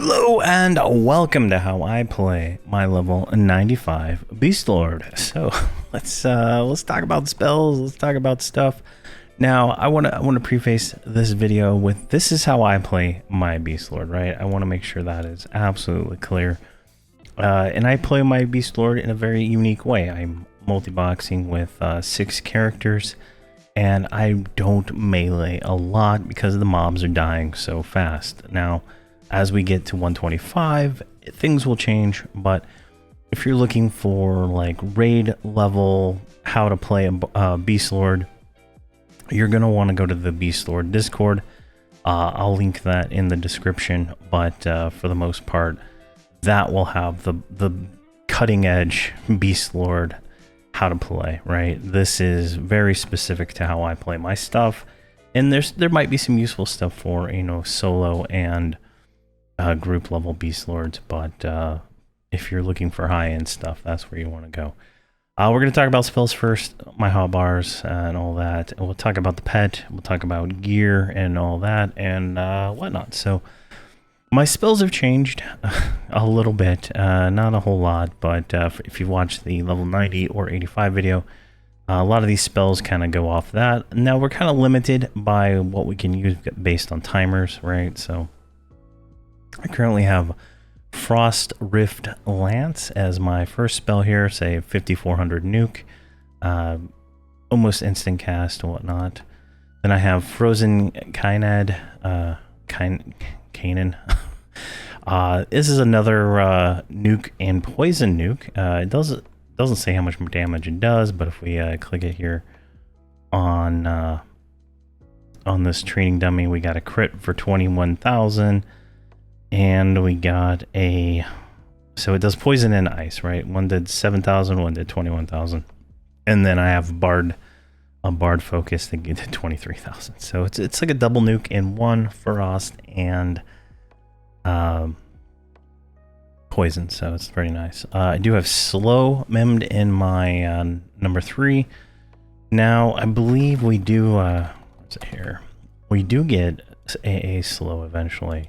Hello and welcome to how I play my level 95 Beastlord. So let's talk about spells. Let's talk about stuff. Now I want to preface this video with this is how I play my Beastlord, right? I want to make sure that is absolutely clear. And I play my Beastlord in a very unique way. I'm multi-boxing with 6 characters, and I don't melee a lot because the mobs are dying so fast. Now, as we get to 125, things will change, but if you're looking for like raid level, how to play a Beastlord, you're going to want to go to the Beastlord Discord. I'll link that in the description, but for the most part, that will have the cutting edge Beastlord how to play, right? This is very specific to how I play my stuff, and there might be some useful stuff for, you know, solo and group level Beastlords, but if you're looking for high-end stuff, that's where you want to go. We're going to talk about spells first, my hotbars and all that, and we'll talk about the pet, we'll talk about gear and all that, and whatnot. So my spells have changed a little bit, not a whole lot, but if you watch the level 90 or 85 video, a lot of these spells kind of go off that. Now we're kind of limited by what we can use based on timers, right? So I currently have Frost Rift Lance as my first spell here, say 5400 nuke, almost instant cast and whatnot. Then I have Frozen Kainad, Kanan. This is another nuke and poison nuke. It doesn't say how much damage it does, but if we click it here on this training dummy, we got a crit for 21,000. And we got so it does poison and ice, right? One did 7,000, one did 21,000. And then I have a bard focus that did 23,000. So it's like a double nuke in one, frost and poison. So it's very nice. I do have slow memmed in my number 3. Now I believe we do, what's it here? We do get AA slow eventually.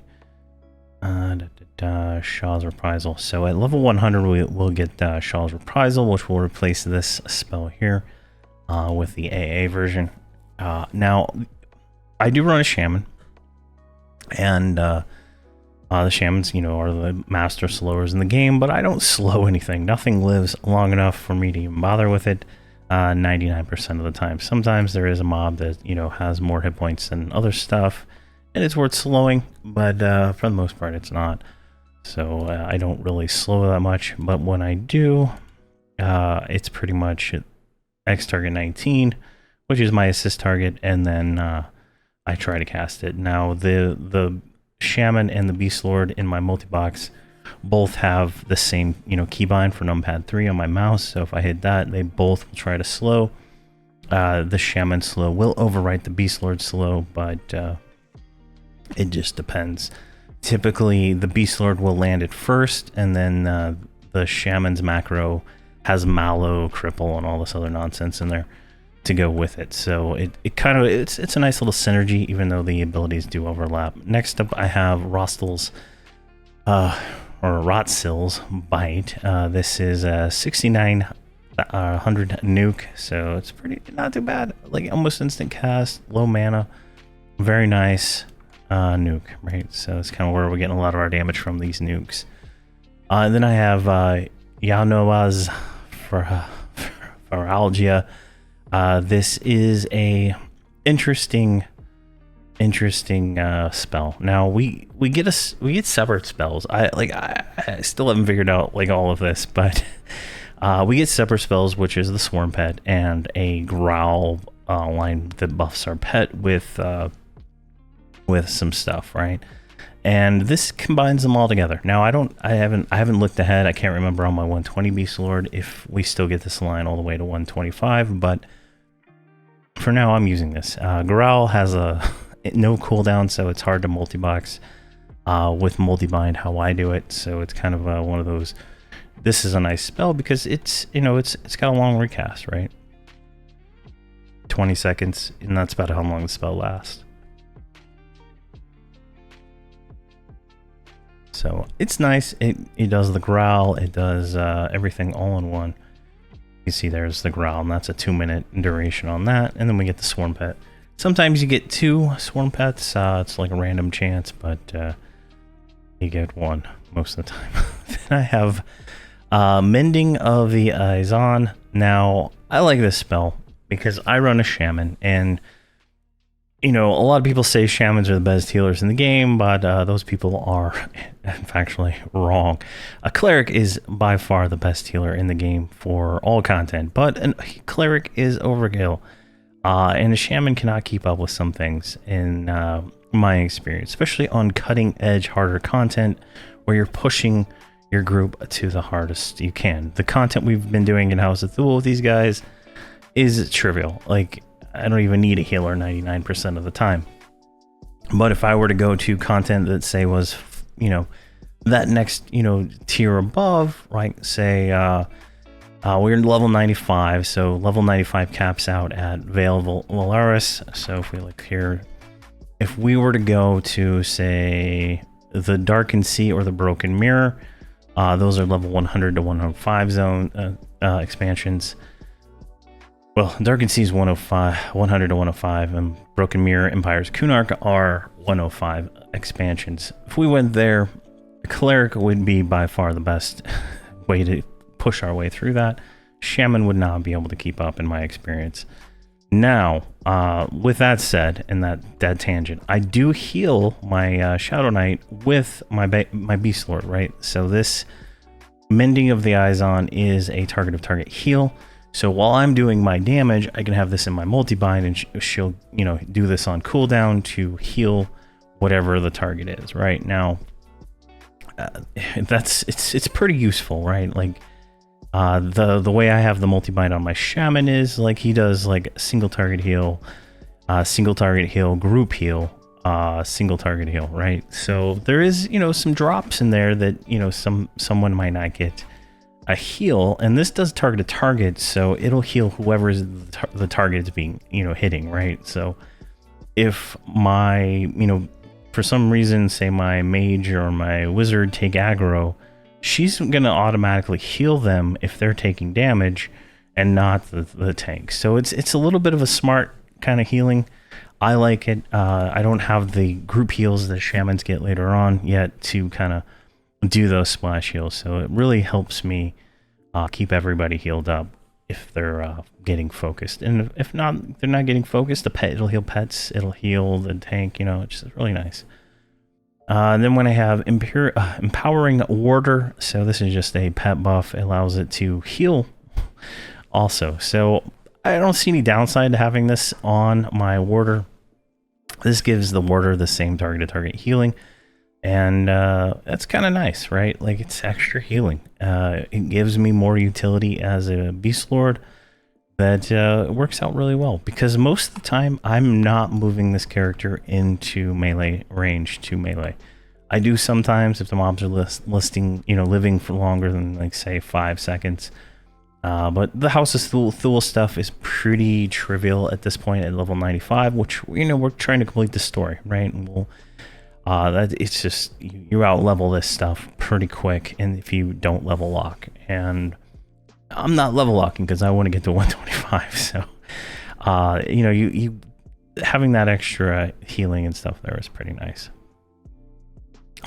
Shaw's Reprisal. So at level 100, we will get Shaw's Reprisal, which will replace this spell here with the AA version. Now, I do run a Shaman, and the Shamans, you know, are the master slowers in the game, but I don't slow anything. Nothing lives long enough for me to even bother with it 99% of the time. Sometimes there is a mob that, you know, has more hit points than other stuff, and it's worth slowing, but for the most part, it's not. So I don't really slow that much, but when I do, it's pretty much X target 19, which is my assist target, and then I try to cast it. Now, the Shaman and the Beastlord in my multi-box both have the same, you know, keybind for numpad 3 on my mouse, so if I hit that, they both will try to slow. The Shaman slow will overwrite the Beastlord slow, but it just depends. Typically, the Beastlord will land it first, and then the Shaman's macro has Mallow, Cripple, and all this other nonsense in there to go with it. So it kind of it's a nice little synergy, even though the abilities do overlap. Next up, I have Rostel's or Rotsil's Bite. This is a 6900 nuke, so it's not too bad. Like almost instant cast, low mana, very nice. Nuke, right? So it's kind of where we're getting a lot of our damage from, these nukes. And then I have Yanoa's Faralgia. This is a interesting spell. Now we get separate spells. I still haven't figured out like all of this, but we get separate spells, which is the Swarm Pet and a Growl line that buffs our pet with some stuff, right? And this combines them all together. Now I haven't looked ahead. I can't remember on my 120 Beastlord if we still get this line all the way to 125, but for now I'm using this. Growl has no cooldown, so it's hard to multi-box with multi-bind how I do it. So it's kind of one of those. This is a nice spell because it's, you know, it's got a long recast, right? 20 seconds, and that's about how long the spell lasts. So it's nice. It does the growl. It does everything all in one. You see there's the growl, and that's a 2-minute duration on that. And then we get the swarm pet. Sometimes you get 2 swarm pets. It's like a random chance, but you get 1 most of the time. Then I have Mending of the Eyes On. Now, I like this spell because I run a shaman, and you know, a lot of people say shamans are the best healers in the game, but those people are factually wrong. A cleric is by far the best healer in the game for all content, but a cleric is overkill, and a shaman cannot keep up with some things in my experience, especially on cutting edge, harder content where you're pushing your group to the hardest you can. The content we've been doing in House of Thule with these guys is trivial. Like, I don't even need a healer 99% of the time. But if I were to go to content that, say, was, you know, that next, you know, tier above, right? Say, we're in level 95, so level 95 caps out at Vale Valaris. So if we look here, if we were to go to, say, the Darkened Sea or the Broken Mirror, those are level 100 to 105 zone expansions. Well, Darkened Sea is 105, 100 to 105, and Broken Mirror, Empire's Kunark are 105 expansions. If we went there, Cleric would be by far the best way to push our way through that. Shaman would not be able to keep up in my experience. Now, with that said, and that tangent, I do heal my Shadow Knight with my Beastlord, right? So this Mending of the Eyes On is a target of target heal. So while I'm doing my damage, I can have this in my multi-bind, and she'll, you know, do this on cooldown to heal whatever the target is. Right now, it's pretty useful, right? Like the way I have the multi-bind on my shaman is like he does like single target heal, group heal, single target heal, right? So there is, you know, some drops in there that, you know, someone might not get a heal, and this does target a target, so it'll heal whoever's the target is being, you know, hitting, right? So if my, you know, for some reason, say my mage or my wizard take aggro, she's gonna automatically heal them if they're taking damage and not the tank. So it's a little bit of a smart kind of healing. I like it. I don't have the group heals that shamans get later on yet to kind of do those splash heals, so it really helps me keep everybody healed up if they're getting focused. And if not, they're not getting focused, it'll heal pets, it'll heal the tank, you know, it's just really nice. And then when I have Empowering Warder, so this is just a pet buff, it allows it to heal also. So I don't see any downside to having this on my Warder. This gives the Warder the same target-to-target healing. And that's kind of nice, right? Like, it's extra healing. It gives me more utility as a Beastlord that works out really well. Because most of the time, I'm not moving this character into melee range to melee. I do sometimes if the mobs are living for longer than, like, say, 5 seconds. But the House of Thule stuff is pretty trivial at this point at level 95, which, you know, we're trying to complete the story, right? And we'll... it's just, you out level this stuff pretty quick, and if you don't level lock, and I'm not level locking because I want to get to 125, so you know, you having that extra healing and stuff there is pretty nice.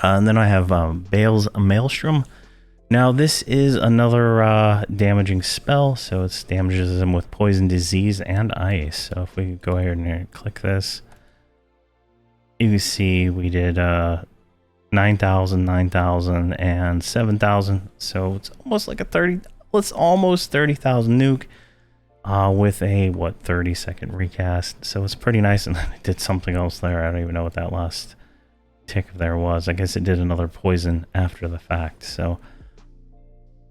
And then I have Bale's Maelstrom. Now this is another damaging spell, so it damages them with poison, disease, and ice. So if we go ahead and click this, you can see we did 9,000, 9,000, and 7,000. So it's almost like it's almost 30,000 nuke with a, 30-second recast. So it's pretty nice. And then it did something else there. I don't even know what that last tick there was. I guess it did another poison after the fact. So,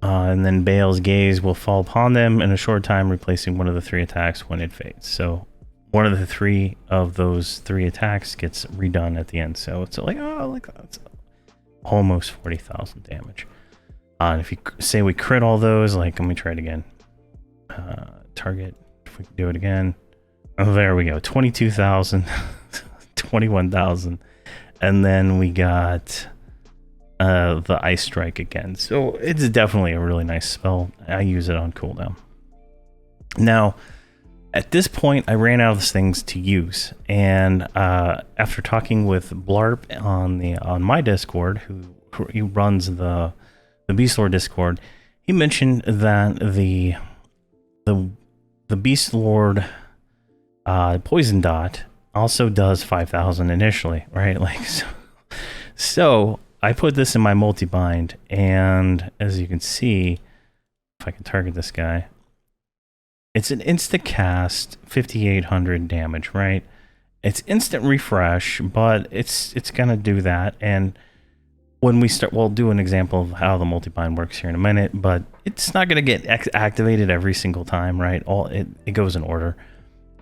and then Bale's Gaze will fall upon them in a short time, replacing one of the 3 attacks when it fades. So one of the 3 of those 3 attacks gets redone at the end. So it's like, oh, like that's almost 40,000 damage. And if you say we crit all those, like, let me try it again. Target, if we can do it again. Oh, there we go. 22,000, 21,000. And then we got the Ice Strike again. So it's definitely a really nice spell. I use it on cooldown. Now, at this point, I ran out of things to use, and after talking with Blarp on my Discord, who runs the Beastlord Discord, he mentioned that the Beastlord Poison Dot also does 5,000 initially, right? Like so I put this in my multi-bind, and as you can see, if I can target this guy, it's an instant cast, 5,800 damage, right? It's instant refresh, but it's gonna do that. And when we start, we'll do an example of how the multi-bind works here in a minute, but it's not gonna get activated every single time, right? It goes in order.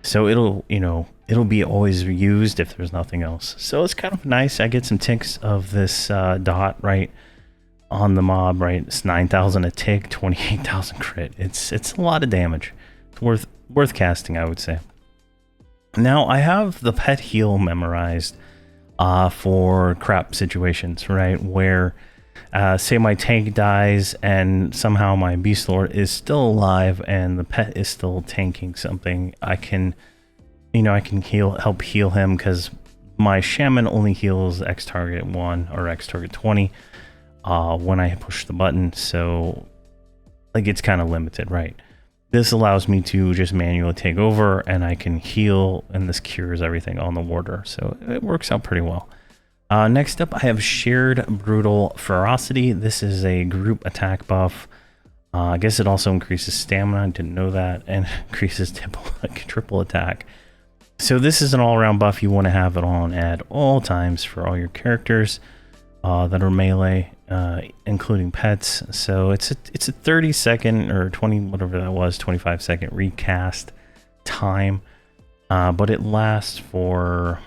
So it'll be always used if there's nothing else. So it's kind of nice. I get some ticks of this dot right on the mob, right? It's 9,000 a tick, 28,000 crit. It's a lot of damage. It's worth casting, I would say. Now I have the pet heal memorized for crap situations, right? Where say my tank dies and somehow my Beastlord is still alive and the pet is still tanking something, I can help heal him, because my shaman only heals X target 1 or X target 20 when I push the button. So like it's kind of limited, right? This allows me to just manually take over, and I can heal, and this cures everything on the warder. So it works out pretty well. Next up, I have Shared Brutal Ferocity. This is a group attack buff. I guess it also increases stamina. I didn't know that. And increases triple attack. So this is an all-around buff. You want to have it on at all times for all your characters that are melee, including pets. So it's a 30-second or 20, whatever that was, 25-second recast time, but it lasts for,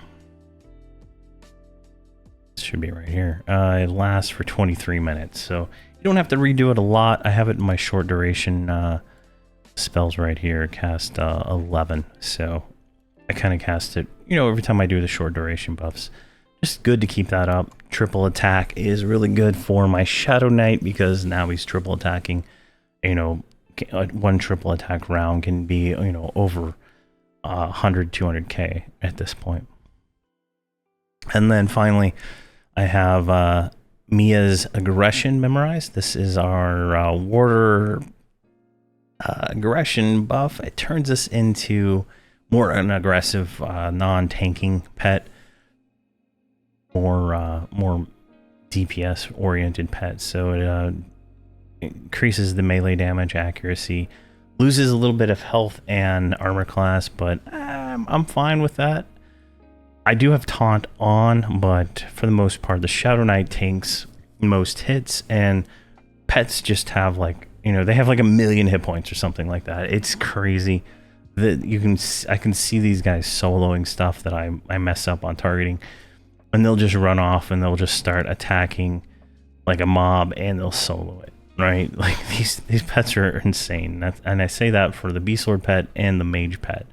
it should be right here, it lasts for 23 minutes. So you don't have to redo it a lot. I have it in my short duration spells right here, cast 11. So I kind of cast it, every time I do the short duration buffs. Just good to keep that up. Triple attack is really good for my Shadow Knight, because now he's triple attacking. One triple attack round can be, over 100, 200k at this point. And then finally, I have Mia's Aggression memorized. This is our warder aggression buff. It turns us into more an aggressive, non-tanking pet. More DPS oriented pet. So it increases the melee damage accuracy, loses a little bit of health and armor class, but I'm fine with that. I do have taunt on, but for the most part the Shadow Knight tanks most hits, and pets just have they have like 1,000,000 hit points or something like that. It's crazy that I can see these guys soloing stuff that I mess up on targeting. And they'll just run off and they'll just start attacking like a mob, and they'll solo it, right? Like these pets are insane. And I say that for the Beastlord pet and the Mage pet.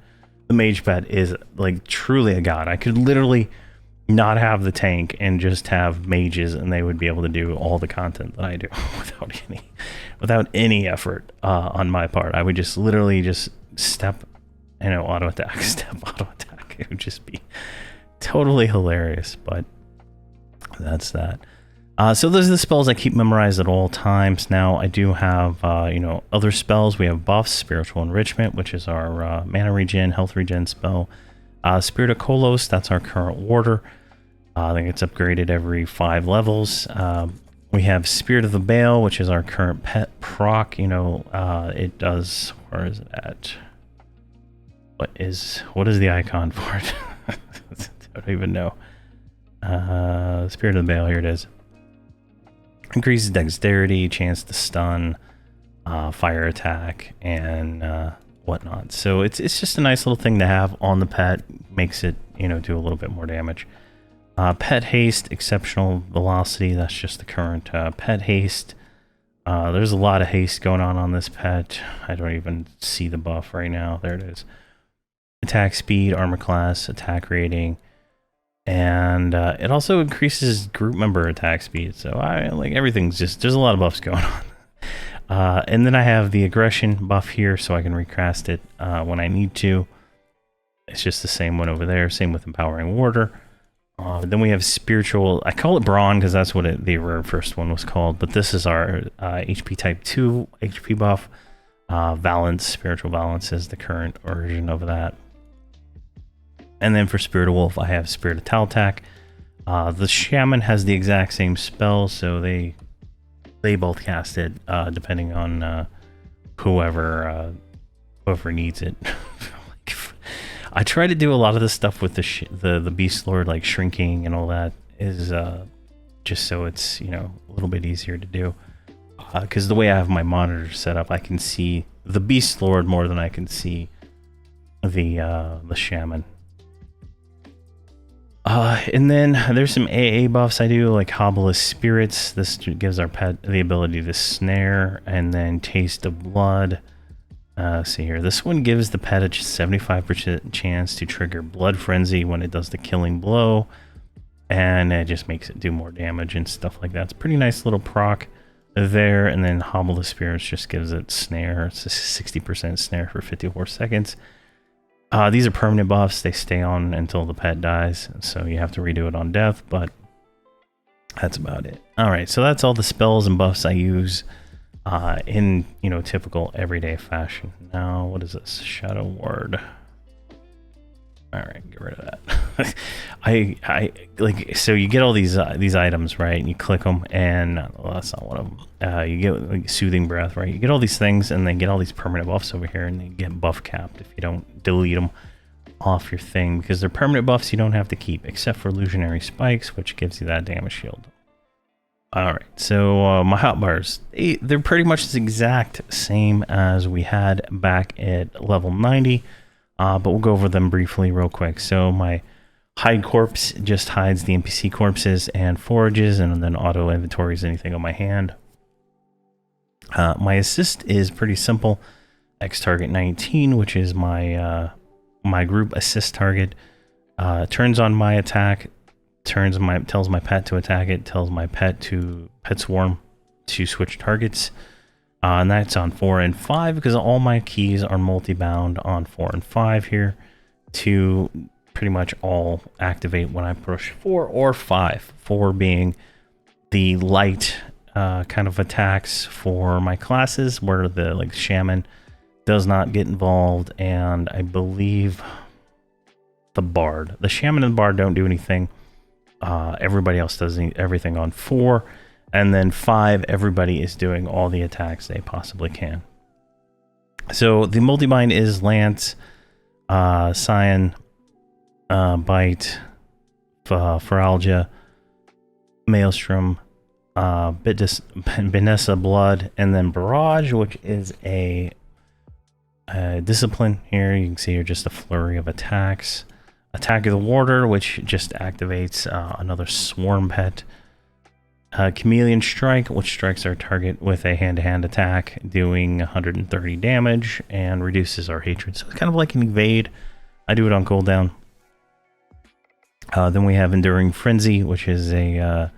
The Mage pet is like truly a god. I could literally not have the tank and just have mages, and they would be able to do all the content that I do without any effort on my part. I would just literally just step, auto attack, step, auto attack. It would just be totally hilarious, but that's that. So those are the spells I keep memorized at all times. Now I do have other spells. We have buffs: Spiritual Enrichment, which is our mana regen, health regen spell. Spirit of Kolos, that's our current warder. I think it's upgraded every 5 levels. We have Spirit of the Bale, which is our current pet proc. It does, where is it at? What is the icon for it? I don't even know. Spirit of the Bale, here it is. Increases dexterity, chance to stun, fire attack, and whatnot. So it's just a nice little thing to have on the pet. Makes it, do a little bit more damage. Pet haste, exceptional velocity. That's just the current pet haste. There's a lot of haste going on this pet. I don't even see the buff right now. There it is. Attack speed, armor class, attack rating. And it also increases group member attack speed. So I like everything's just, there's a lot of buffs going on. And then I have the aggression buff here, so I can recast it when I need to. It's just the same one over there. Same with empowering warder. Then we have spiritual. I call it brawn because that's what the first one was called. But this is our HP type 2 HP buff. Valence, spiritual valence is the current version of that. And then for Spirit of Wolf, I have Spirit of Taltak. The Shaman has the exact same spell, so they both cast it depending on whoever needs it. I try to do a lot of the stuff with the Beastlord, like shrinking and all that, is just so it's, you know, a little bit easier to do. Because the way I have my monitor set up, I can see the Beastlord more than I can see the Shaman. And then there's some AA buffs I do, like Hobblist Spirits. This gives our pet the ability to snare, and then Taste of Blood. See here, this one gives the pet a 75% chance to trigger Blood Frenzy when it does the killing blow, and it just makes it do more damage and stuff like that. It's a pretty nice little proc there. And then Hobblist Spirits just gives it snare. It's a 60% snare for 54 seconds. These are permanent buffs. They stay on until the pet dies, so you have to redo it on death, but that's about it. All right, so that's all the spells and buffs I use in, you know, typical everyday fashion. Now, what is this? Shadow Ward. All right, get rid of that. I like, so you get all these items, right? And you click them, and well, that's not one of them. You get like Soothing Breath, right? You get all these things, and then get all these permanent buffs over here, and they get buff capped if you don't delete them off your thing, because they're permanent buffs you don't have to keep, except for Illusionary Spikes, which gives you that damage shield. All right, so my hotbars, they're pretty much the exact same as we had back at level 90. But we'll go over them briefly real quick. So my hide corpse just hides the NPC corpses and forages, and then auto inventories anything on my hand. My assist is pretty simple. X target 19, which is my my group assist target. Turns on my attack, tells my pet to attack it, tells my pet swarm to switch targets. And that's on 4 and 5 because all my keys are multi-bound on 4 and 5 here to pretty much all activate when I push 4 or 5. 4 being the light kind of attacks for my classes, where the like Shaman does not get involved, and I believe the Bard. The Shaman and the Bard don't do anything. Everybody else does everything on 4. And then 5, everybody is doing all the attacks they possibly can. So the multi-bind is Lance, Cyan, Bite, Phyralgia, Maelstrom, Vanessa Blood, and then Barrage, which is a discipline here. You can see here just a flurry of attacks. Attack of the Warder, which just activates another swarm pet. Chameleon Strike, which strikes our target with a hand-to-hand attack, doing 130 damage and reduces our hatred. So it's kind of like an evade. I do it on cooldown. Then we have Enduring Frenzy, which is a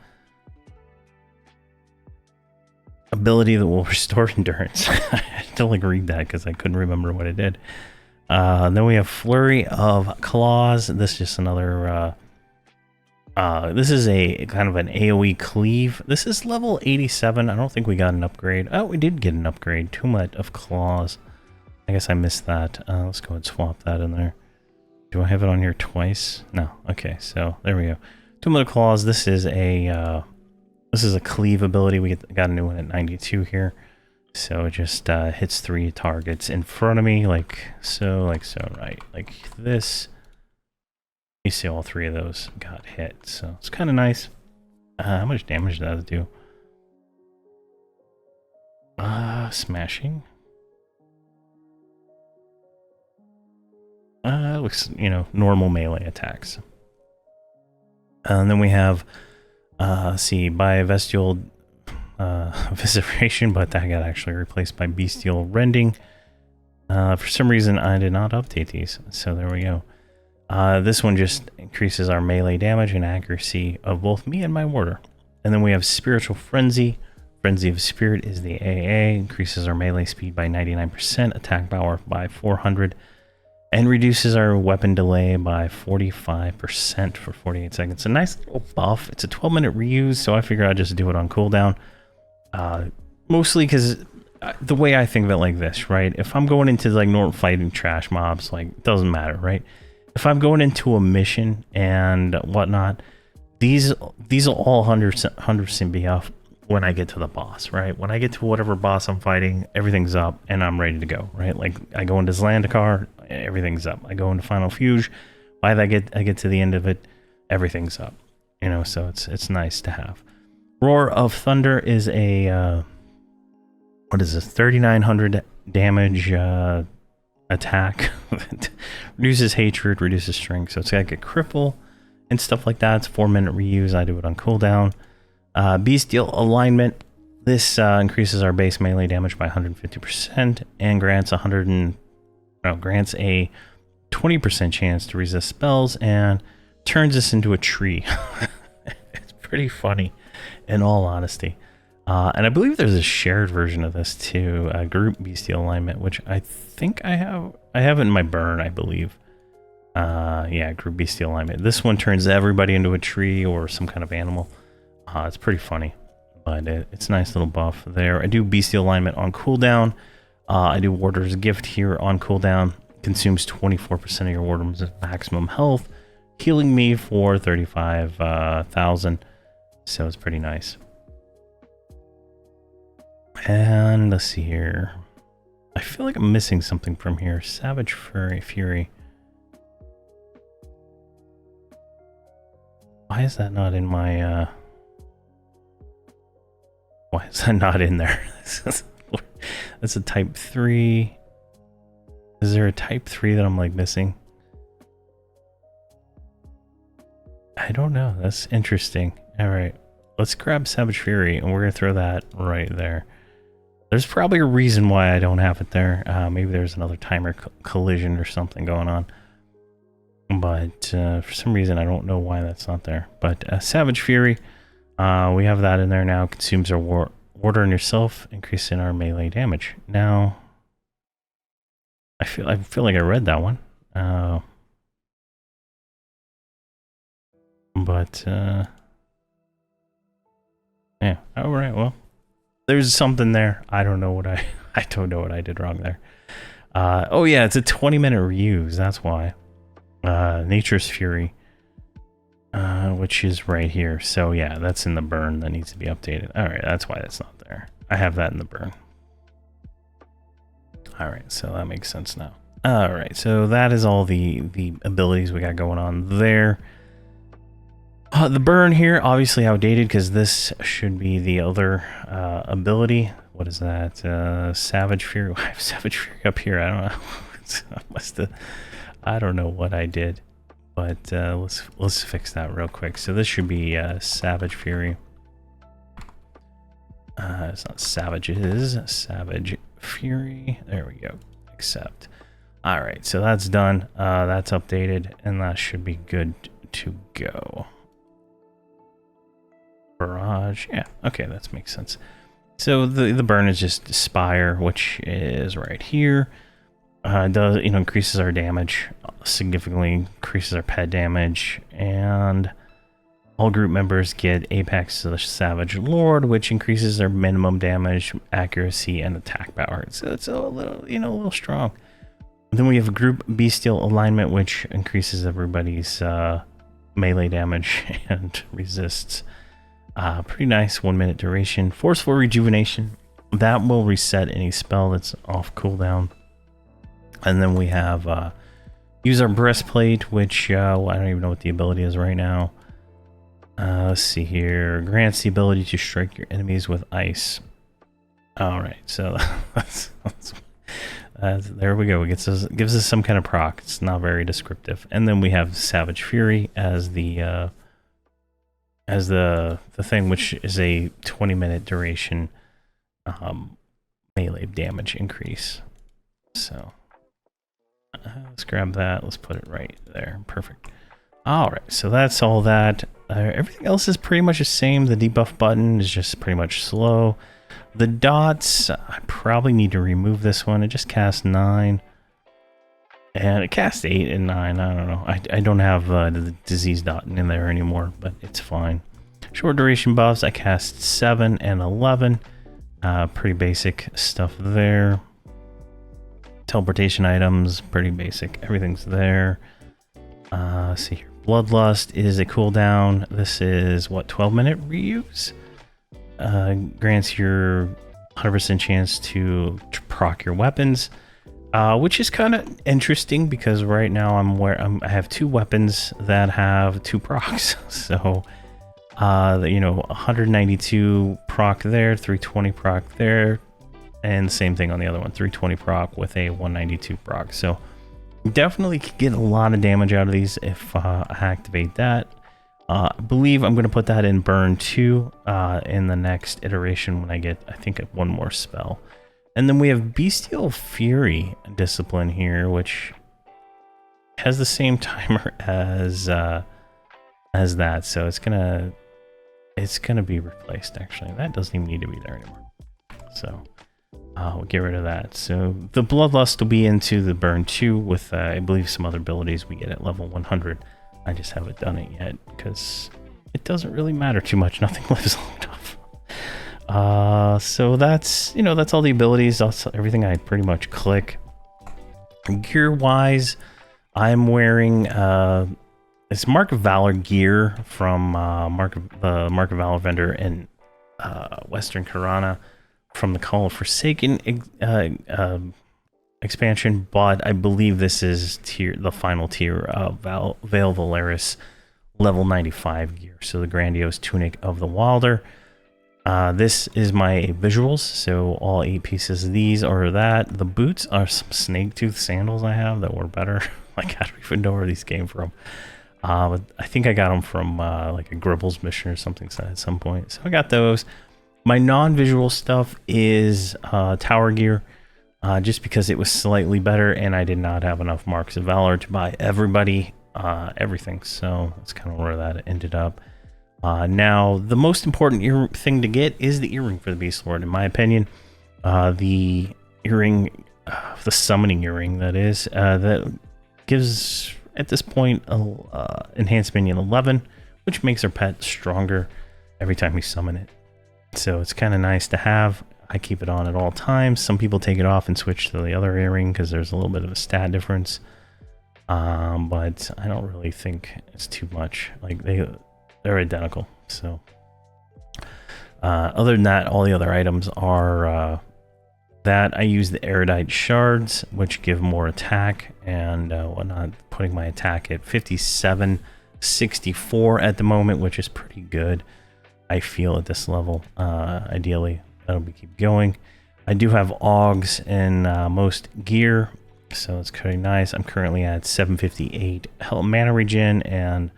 ability that will restore endurance. I had to like read that because I couldn't remember what it did. Then we have Flurry of Claws. This is just another... this is a kind of an AoE cleave. This is level 87. I don't think we got an upgrade. Oh, we did get an upgrade. Tomblet of Claws. I guess I missed that. Let's go ahead and swap that in there. Do I have it on here twice? No. Okay, so there we go. Tomblet of Claws. This is a cleave ability. We got a new one at 92 here. So it just hits 3 targets in front of me, like so, right? Like this. You see all 3 of those got hit, so it's kind of nice. How much damage does it do? Smashing. Looks, you know, normal melee attacks. And then we have, see, by Bestial Visceration, but that got actually replaced by Bestial Rending. For some reason, I did not update these, so there we go. This one just increases our melee damage and accuracy of both me and my warder. And then we have Spiritual Frenzy. Frenzy of Spirit is the AA, increases our melee speed by 99%, attack power by 400, and reduces our weapon delay by 45% for 48 seconds. A nice little buff. It's a 12-minute reuse, so I figure I'd just do it on cooldown. Mostly because the way I think of it like this, right? If I'm going into like normal fighting trash mobs, like it doesn't matter, right? If I'm going into a mission and whatnot, these will all 100% be off when I get to the boss, right? When I get to whatever boss I'm fighting, everything's up and I'm ready to go, right? Like I go into Zlandikar, everything's up. I go into Final Fuge, by the I get to the end of it, everything's up. You know, so it's nice to have. Roar of Thunder is a what is this? 3,900 damage attack. Reduces hatred, reduces strength. So it's like a cripple and stuff like that. It's a 4-minute reuse. I do it on cooldown. Beastlord alignment. This increases our base melee damage by 150% and grants grants a 20% chance to resist spells and turns us into a tree. It's pretty funny, in all honesty. And I believe there's a shared version of this too, group Beastlord alignment, which I think I have. I have it in my burn, I believe. Yeah, group Beastlord alignment. This one turns everybody into a tree or some kind of animal. It's pretty funny, but it's a nice little buff there. I do Beastlord alignment on cooldown. I do Warder's Gift here on cooldown. Consumes 24% of your Warder's maximum health, healing me for 35,000. So it's pretty nice. And let's see here. I feel like I'm missing something from here. Savage Fury. Why is that not in my... Why is that not in there? That's a type 3. Is there a type 3 that I'm like missing? I don't know. That's interesting. All right. Let's grab Savage Fury and we're going to throw that right there. There's probably a reason why I don't have it there. Maybe there's another timer collision or something going on. But for some reason, I don't know why that's not there. But Savage Fury, we have that in there now. Consumes our warder and yourself, increasing our melee damage. Now, I feel like I read that one. But yeah. All right. Well, there's something there. I don't know what I don't know what I did wrong there. Oh yeah, it's a 20-minute reuse. That's why. Nature's Fury, which is right here. So yeah, that's in the burn. That needs to be updated. All right, that's why that's not there. I have that in the burn. All right, so that makes sense now. All right, so that is all the abilities we got going on there. The burn here, obviously outdated because this should be the other ability. What is that? Savage Fury. I have Savage Fury up here. I don't know. I don't know what I did, but let's fix that real quick. So this should be Savage Fury. It's not Savage. It is Savage Fury. There we go. Accept. All right. So that's done. That's updated, and that should be good to go. Barrage. Yeah. Okay. That makes sense. So the burn is just Spire, which is right here. Does increases our damage significantly, increases our pet damage, and all group members get Apex to the Savage Lord, which increases their minimum damage, accuracy, and attack power. So it's a little a little strong. And then we have a group Beastlord alignment, which increases everybody's melee damage and resists. Pretty nice 1-minute duration. Forceful Rejuvenation, that will reset any spell that's off cooldown. And then we have use our breastplate, which well, I don't even know what the ability is right now. Let's see here. Grants the ability to strike your enemies with ice. All right, so there we go. It gives us some kind of proc. It's not very descriptive. And then we have Savage Fury as the thing, which is a 20-minute duration melee damage increase. So Let's grab that. Let's put it right there. Perfect. All right, so that's all that. Everything else is pretty much the same. The debuff button is just pretty much slow. The dots, I probably need to remove this one. It just casts 9. And it casts 8 and 9. I don't know. I don't have the disease dot in there anymore, but it's fine. Short duration buffs, I cast 7 and 11. Pretty basic stuff there. Teleportation items, pretty basic. Everything's there. Let's see here. Bloodlust is a cooldown. This is what, 12-minute reuse? Grants your 100% chance to proc your weapons, which is kind of interesting because right now I have 2 weapons that have 2 procs. So, you know, 192 proc there, 320 proc there, and same thing on the other one, 320 proc with a 192 proc. So definitely could get a lot of damage out of these if I activate that. I believe I'm going to put that in burn 2 in the next iteration when I get, I think, 1 more spell. And then we have Bestial Fury Discipline here, which has the same timer as that, so it's gonna be replaced. Actually, that doesn't even need to be there anymore. So we'll get rid of that. So the Bloodlust will be into the burn 2 with I believe some other abilities we get at level 100. I just haven't done it yet because it doesn't really matter too much. Nothing lives long enough. So that's, you know, that's all the abilities. That's everything I pretty much click. Gear wise, I'm wearing it's Mark of Valor gear from the Mark of Valor vendor in Western Karana from the Call of Forsaken expansion, but I believe this is the final tier of Veil Valaris level 95 gear. So the Grandiose Tunic of the Wilder. This is my visuals, so all 8 pieces of these are that. The boots are some snake tooth sandals I have that were better. Like, I don't even know where these came from. But I think I got them from like a Gribbles mission or something at some point. So I got those. My non-visual stuff is tower gear, just because it was slightly better and I did not have enough Marks of Valor to buy everybody everything. So that's kind of where that ended up. Now, the most important thing to get is the earring for the Beastlord, in my opinion. The earring, the summoning earring, that is, that gives, at this point, enhanced minion 11, which makes our pet stronger every time we summon it. So it's kind of nice to have. I keep it on at all times. Some people take it off and switch to the other earring because there's a little bit of a stat difference. But I don't really think it's too much. Like, they're identical. So other than that, all the other items are that I use the erudite shards, which give more attack and whatnot, putting my attack at 5764 at the moment, which is pretty good, I feel, at this level. Ideally that'll keep going. I do have augs in most gear, so it's pretty nice. I'm currently at 758 mana regen and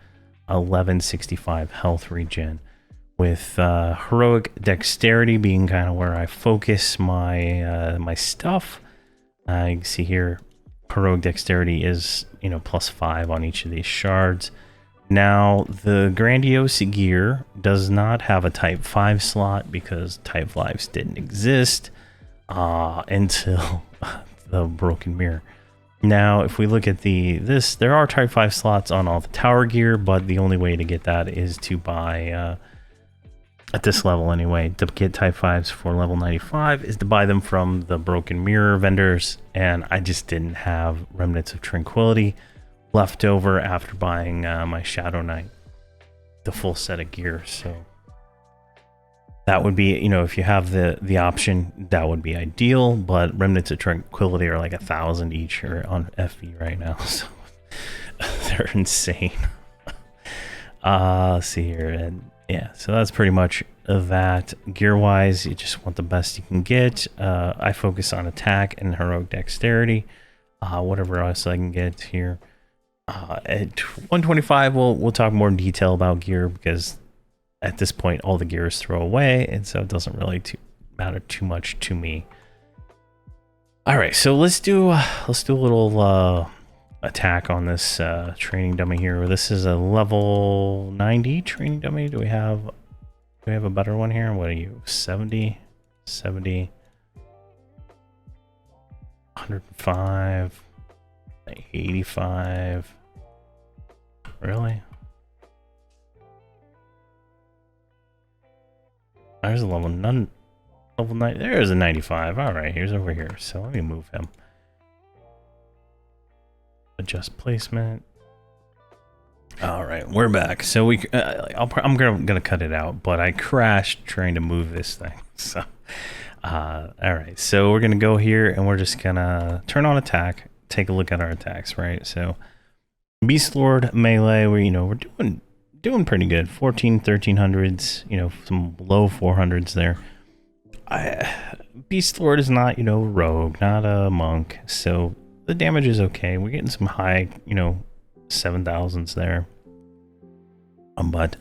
1165 health regen, with heroic dexterity being kind of where I focus my my stuff. You can see here, heroic dexterity is, you know, +5 on each of these shards. Now, the Grandiose gear does not have a Type 5 slot because Type 5s didn't exist until the Broken Mirror. Now, if we look at this, there are Type 5 slots on all the tower gear, but the only way to get that is to buy, at this level anyway, to get Type 5s for level 95 is to buy them from the Broken Mirror vendors, and I just didn't have Remnants of Tranquility left over after buying my Shadow Knight, the full set of gear. So that would be, you know, if you have the option, that would be ideal, but Remnants of Tranquility are like 1,000 each or on FV right now, so they're insane. Let's see here, and yeah, so that's pretty much that. Gear wise, you just want the best you can get. I focus on attack and heroic dexterity, whatever else I can get here. At 125, we'll talk more in detail about gear, because at this point all the gear is throw away, and so it doesn't really matter too much to me. All right, so let's do a little attack on this training dummy here. This is a level 90 training dummy. Do we have a better one here? What are you? 70, 70, 105, 85. Really? There's a level 9. There is a 95. All right, here's over here. So let me move him. Adjust placement. All right, we're back. So I'm gonna cut it out, but I crashed trying to move this thing. So, all right. So we're gonna go here and we're just gonna turn on attack. Take a look at our attacks, right? So, Beastlord melee. We're doing pretty good. 1300s. Some low 400s there. Beastlord is not, rogue, not a monk, so the damage is okay. We're getting some high, 7,000s there. But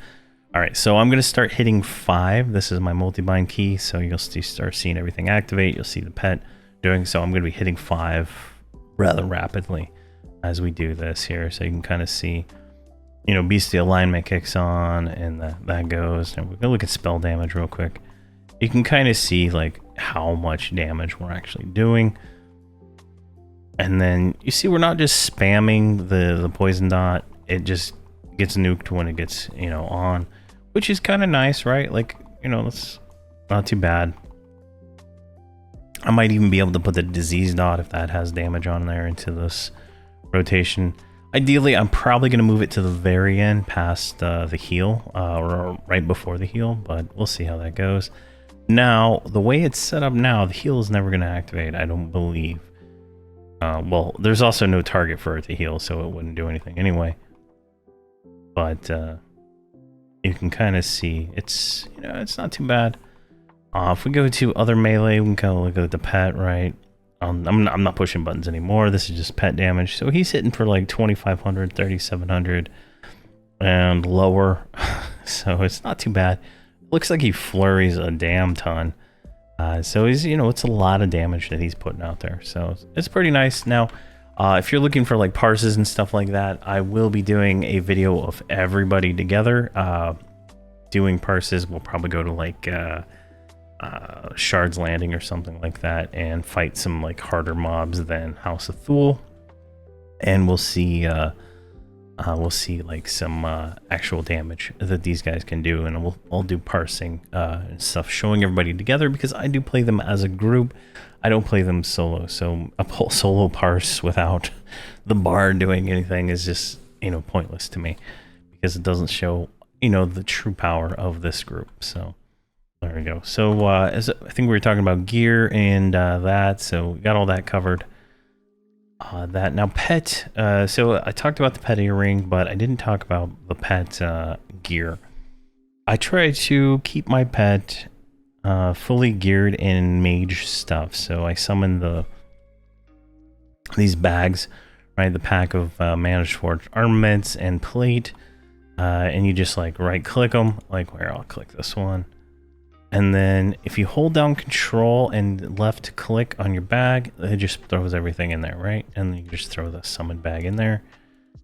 all right, so I'm gonna start hitting 5. This is my multi-bind key, so you'll start seeing everything activate. You'll see the pet doing so. I'm gonna be hitting 5 rather rapidly as we do this here, so you can kind of see, beastie alignment kicks on, and that goes. And we're gonna look at spell damage real quick. You can kind of see like how much damage we're actually doing. And then you see we're not just spamming the poison dot. It just gets nuked when it gets, on, which is kind of nice, right? Like, that's not too bad. I might even be able to put the disease dot if that has damage on there into this rotation. Ideally, I'm probably going to move it to the very end past the heal, or right before the heal, but we'll see how that goes. Now, the way it's set up now, the heal is never going to activate, I don't believe. Well, there's also no target for it to heal, so it wouldn't do anything anyway. But you can kind of see it's, it's not too bad. If we go to other melee, we can kind of look at the pet, right? I'm not pushing buttons anymore. This is just pet damage. So he's hitting for like 2,500, 3,700, and lower. So it's not too bad. Looks like he flurries a damn ton. So he's, it's a lot of damage that he's putting out there. So it's pretty nice. Now, if you're looking for like parses and stuff like that, I will be doing a video of everybody together. Doing parses, we'll probably go to like Shard's Landing or something like that and fight some like harder mobs than House of Thule. And we'll see like some actual damage that these guys can do, and I'll do parsing and stuff, showing everybody together, because I do play them as a group. I don't play them solo, so a whole solo parse without the bard doing anything is just, pointless to me, because it doesn't show, the true power of this group. So there we go. So I think we were talking about gear and that, so we got all that covered. That now pet, so I talked about the pet earring, but I didn't talk about the pet gear. I try to keep my pet fully geared in mage stuff, so I summon these bags, right? The pack of managed forged armaments and plate, and you just like right click them, like where I'll click this one. And then if you hold down control and left click on your bag, it just throws everything in there, right? And you just throw the summoned bag in there.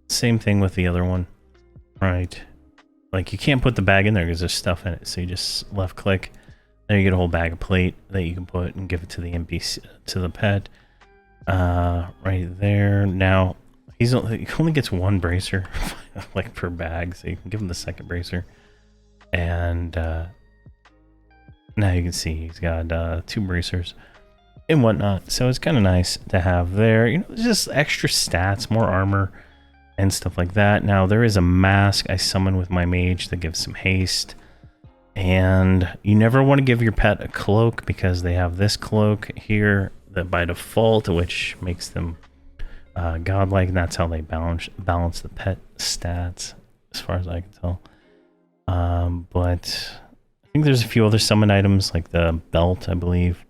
Same thing with the other one, right? Like you can't put the bag in there because there's stuff in it. So you just left click. There you get a whole bag of plate that you can put and give it to the NPC, to the pet. Right there. Now, he only gets one bracer like per bag. So you can give him the second bracer. And now you can see he's got 2 bracers and whatnot. So it's kind of nice to have there. Just extra stats, more armor and stuff like that. Now there is a mask I summon with my mage that gives some haste. And you never want to give your pet a cloak, because they have this cloak here that by default, which makes them godlike. And that's how they balance the pet stats, as far as I can tell. But I think there's a few other summon items, like the belt, I believe.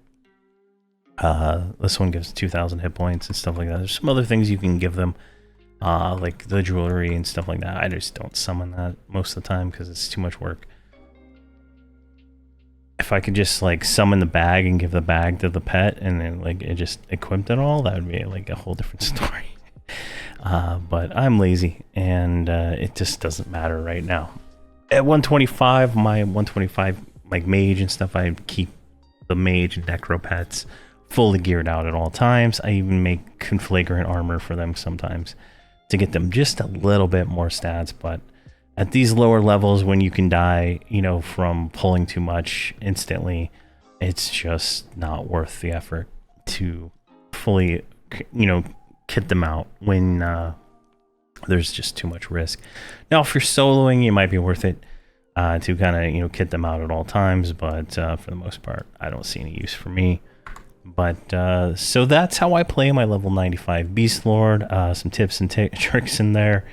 This one gives 2,000 hit points and stuff like that. There's some other things you can give them, like the jewelry and stuff like that. I just don't summon that most of the time because it's too much work. if I could just like summon the bag and give the bag to the pet and then like it just equipped it all, that would be like a whole different story. But I'm lazy and it just doesn't matter right now. At 125, my 125 like mage and stuff, I keep the mage and necro pets fully geared out at all times. I even make conflagrant armor for them sometimes to get them just a little bit more stats, but at these lower levels, when you can die, you know, from pulling too much instantly, it's just not worth the effort to fully, you know, kit them out when there's just too much risk. Now, if you're soloing, it might be worth it to kind of, you know, kit them out at all times, but for the most part, I don't see any use for me. But so that's how I play my level 95 Beastlord. Some tips and tricks in there.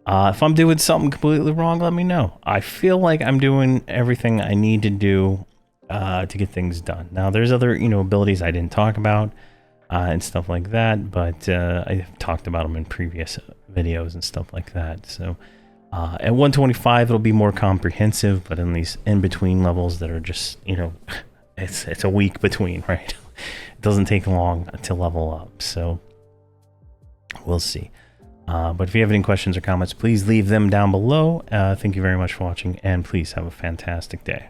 If I'm doing something completely wrong, let me know. I feel like I'm doing everything I need to do to get things done. Now, there's other, you know, abilities I didn't talk about and stuff like that, but I've talked about them in previous videos and stuff like that. So at 125, it'll be more comprehensive, but in these in-between levels that are just, you know, it's a week between, right? It doesn't take long to level up, so we'll see. But if you have any questions or comments, please leave them down below. Thank you very much for watching, and please have a fantastic day.